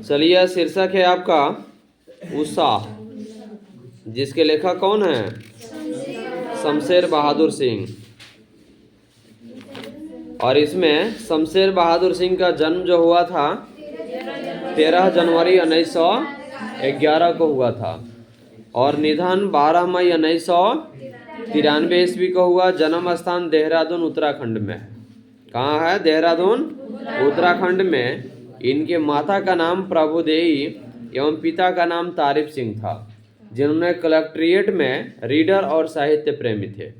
चलिए, शीर्षक है आपका उषा, जिसके लेखक कौन है? शमशेर बहादुर सिंह। और इसमें शमशेर बहादुर सिंह का जन्म जो हुआ था 13 जनवरी 1911 को हुआ था और निधन 12 मई 1993 ईस्वी को हुआ। जन्म स्थान देहरादून उत्तराखंड में। कहाँ है? देहरादून उत्तराखंड में। इनके माता का नाम प्रभुदेवी एवं पिता का नाम तारिफ सिंह था, जिन्होंने कलेक्ट्रेट में रीडर और साहित्य प्रेमी थे।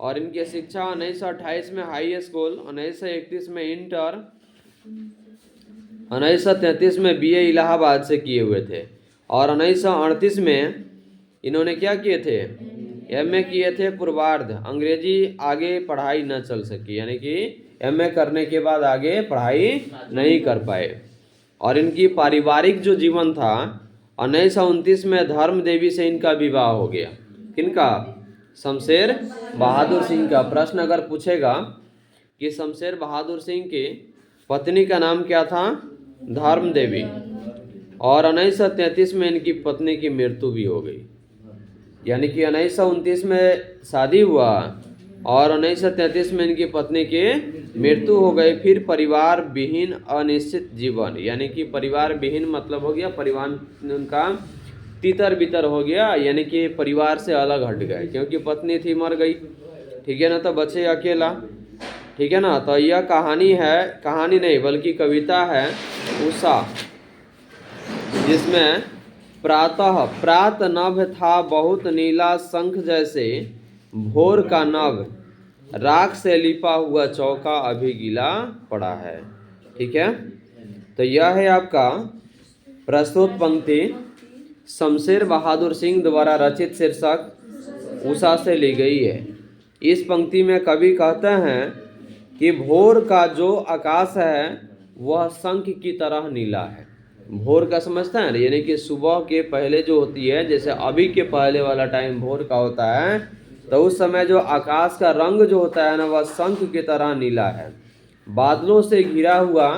और इनकी शिक्षा 1928 में हाई स्कूल, 1931 में इंटर, 1933 में बीए इलाहाबाद से किए हुए थे और 1938 में इन्होंने क्या किए थे? एमए किए थे पूर्वार्ध। अंग्रेजी आगे पढ़ाई न चल सकी, यानी कि एमए करने के बाद आगे पढ़ाई नहीं कर पाए। और इनकी पारिवारिक जो जीवन था, 1929 में धर्म देवी से इनका विवाह हो गया। किनका? शमशेर बहादुर सिंह का। प्रश्न अगर पूछेगा कि शमशेर बहादुर सिंह की पत्नी का नाम क्या था? धर्म देवी। और 1933 में इनकी पत्नी की मृत्यु भी हो गई, यानी कि 1929 में शादी हुआ और 1933 में इनकी पत्नी की मृत्यु हो गई। फिर परिवार विहीन अनिश्चित जीवन, यानी कि परिवार विहीन मतलब हो गया परिवार उनका तितर बितर हो गया, यानी कि परिवार से अलग हट गए, क्योंकि पत्नी थी मर गई, ठीक है ना, तो बचे अकेला, ठीक है ना। तो यह कहानी है, कहानी नहीं बल्कि कविता है उषा, जिसमें प्रातः प्रात नभ था बहुत नीला शंख जैसे, भोर का नभ राख से लिपा हुआ चौका अभी गीला पड़ा है। ठीक है, तो यह है आपका प्रस्तुत पंक्ति शमशेर बहादुर सिंह द्वारा रचित शीर्षक उषा से ली गई है। इस पंक्ति में कवि कहते हैं कि भोर का जो आकाश है वह शंख की तरह नीला है। भोर का समझते हैं, यानी कि सुबह के पहले जो होती है, जैसे अभी के पहले वाला टाइम भोर का होता है, तो उस समय जो आकाश का रंग जो होता है ना, वह शंख की तरह नीला है। बादलों से घिरा हुआ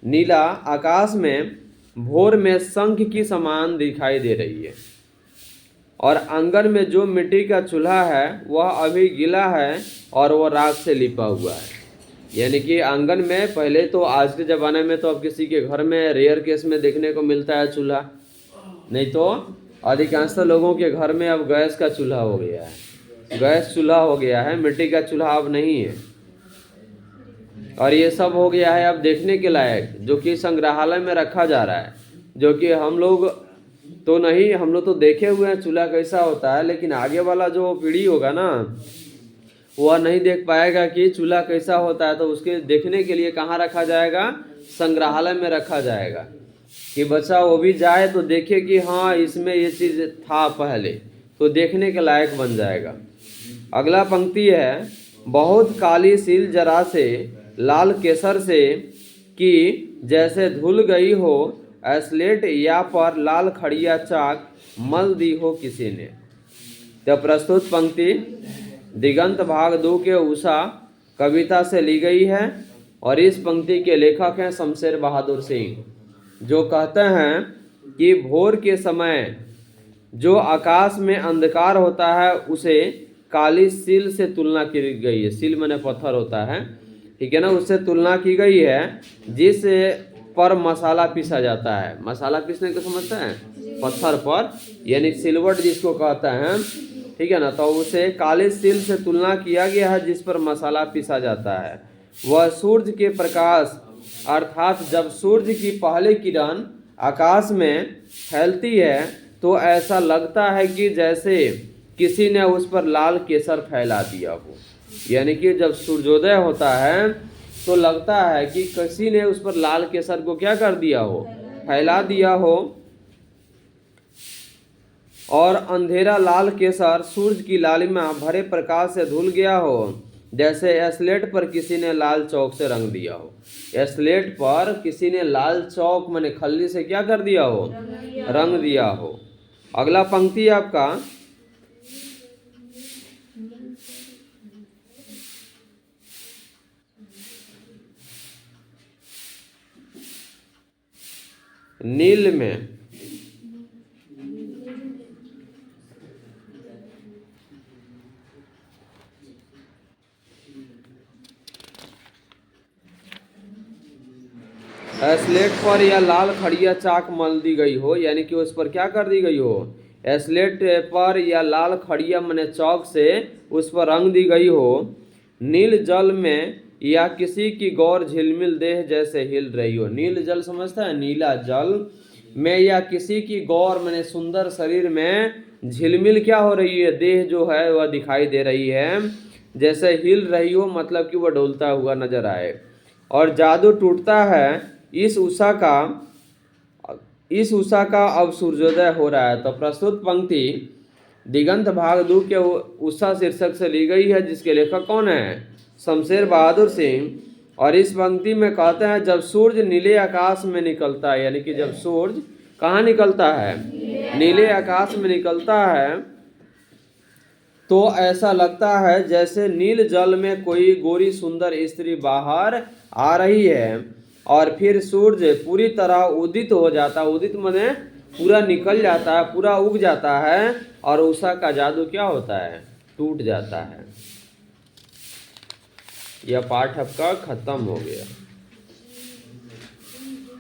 नीला आकाश में भोर में शंख की समान दिखाई दे रही है। और आंगन में जो मिट्टी का चूल्हा है वह अभी गीला है और वह राख से लिपा हुआ है। यानी कि आंगन में पहले तो, आज के ज़माने में तो अब किसी के घर में रेयर केस में देखने को मिलता है चूल्हा, नहीं तो अधिकांशतः लोगों के घर में अब गैस का चूल्हा हो गया है, गैस चूल्हा हो गया है, मिट्टी का चूल्हा अब नहीं है। और ये सब हो गया है अब देखने के लायक, जो कि संग्रहालय में रखा जा रहा है, जो कि हम लोग तो नहीं, हम लोग तो देखे हुए हैं चूल्हा कैसा होता है, लेकिन आगे वाला जो पीढ़ी होगा ना, वह नहीं देख पाएगा कि चूल्हा कैसा होता है। तो उसके देखने के लिए कहाँ रखा जाएगा? संग्रहालय में रखा जाएगा, कि बच्चा वो भी जाए तो देखे कि हाँ इसमें ये चीज़ था पहले, तो देखने के लायक बन जाएगा। अगला पंक्ति है, बहुत काली सील जरा से लाल केसर से, कि जैसे धुल गई हो एस्लेट या पर लाल खड़िया चाक मल दी हो किसी ने। तो प्रस्तुत पंक्ति दिगंत भाग 2 के उषा कविता से ली गई है और इस पंक्ति के लेखक हैं शमशेर बहादुर सिंह, जो कहते हैं कि भोर के समय जो आकाश में अंधकार होता है उसे काली सील से तुलना की गई है। सील माने पत्थर होता है, ठीक है ना, उससे तुलना की गई है जिस पर मसाला पीसा जाता है। मसाला पीसने को समझते हैं? पत्थर पर, यानी सिलवट जिसको कहते हैं, ठीक है ना, तो उसे काले सील से तुलना किया गया है जिस पर मसाला पीसा जाता है। वह सूर्य के प्रकाश, अर्थात जब सूर्य की पहली किरण आकाश में फैलती है तो ऐसा लगता है कि जैसे किसी ने उस पर लाल केसर फैला दिया हो। यानी कि जब सूर्योदय होता है तो लगता है कि किसी ने उस पर लाल केसर को क्या कर दिया हो? फैला दिया हो। और अंधेरा लाल केसर सूर्य की लालिमा भरे प्रकाश से धुल गया हो, जैसे एस्लेट पर किसी ने लाल चौक से रंग दिया हो। एस्लेट पर किसी ने लाल चौक माने खल्ली से क्या कर दिया हो? रंग दिया हो। अगला पंक्ति आपका नील में एस्लेट पर या लाल खड़िया चाक मल दी गई हो, यानी कि उस पर क्या कर दी गई हो, एस्लेट पर या लाल खड़िया मने चौक से उस पर रंग दी गई हो। नील जल में या किसी की गौर झिलमिल देह जैसे हिल रही हो। नील जल समझता है, नीला जल में या किसी की गौर मने सुंदर शरीर में झिलमिल क्या हो रही है, देह जो है वह दिखाई दे रही है, जैसे हिल रही हो, मतलब कि वह डोलता हुआ नजर आए। और जादू टूटता है इस उषा का अब सूर्योदय हो रहा है। तो प्रस्तुत पंक्ति दिगंत भाग 2 के उषा शीर्षक से ली गई है, जिसके लेखक कौन है, शमशेर बहादुर सिंह। और इस पंक्ति में कहते हैं जब सूर्य नीले आकाश में निकलता है, यानी कि जब सूर्य कहाँ निकलता है, नीले आकाश में निकलता है, तो ऐसा लगता है जैसे नील जल में कोई गोरी सुंदर स्त्री बाहर आ रही है। और फिर सूर्य पूरी तरह उदित हो जाता है, उदित माने पूरा निकल जाता है, पूरा उग जाता है, और उषा का जादू क्या होता है, टूट जाता है। यह पाठ आपका खत्म हो गया।